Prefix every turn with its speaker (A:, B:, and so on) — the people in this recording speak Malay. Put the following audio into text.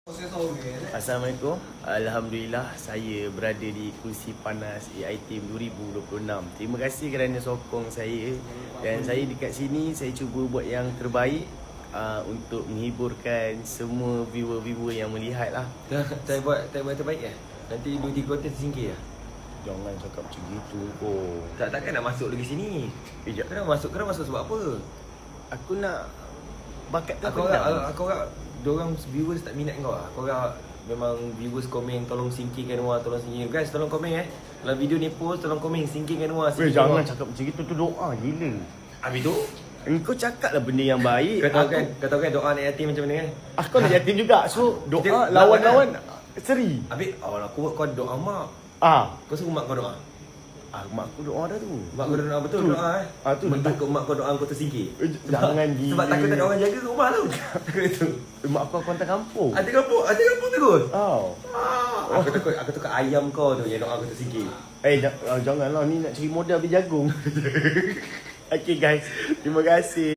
A: Assalamualaikum. Alhamdulillah saya berada di kursi panas AITM 2026. Terima kasih kerana sokong saya. Dan saya dekat sini saya cuba buat yang terbaik untuk menghiburkan semua viewer-viewer yang melihat lah.
B: Tak buat terbaik ya? Nanti 2-3 konten tersingkir ya?
A: Jangan cakap macam gitu kau.
B: Takkan nak masuk lagi sini.
A: Jap.
B: Kau nak masuk sebab apa?
A: Aku nak bakat
B: Aku
A: terpendam.
B: harap diorang viewers tak minat kau lah. Aku harap memang viewers komen tolong singkirkan Noah, tolong singkirkan. Guys, tolong komen Kalau video ni post, tolong komen singkirkan Noah.
A: Weh, jangan cakap macam gitu, tu doa gila.
B: Habis tu?
A: Engkau cakap lah benda yang baik.
B: Kau tahu kan doa anak yatim macam mana kan?
A: Aku nak yatim juga. So doa
B: Kita-
A: lawan-lawan seri.
B: Habis awal aku kau doa mak. Kau suruh mak kau doa.
A: Mak aku doa dah tu.
B: Mak kau doa betul
A: Tu.
B: doa
A: Tu.
B: Takut mak kau doa kau tersingkir.
A: Jangan gila.
B: Sebab takut tak ada orang jaga kat rumah tu. Itu.
A: Mak aku hantar kampung.
B: Ada kampung terus.
A: Oh.
B: Aku takut ayam kau tu yang doa aku tersingkir.
A: Janganlah ni nak cari modal beli jagung. Okay guys, terima kasih.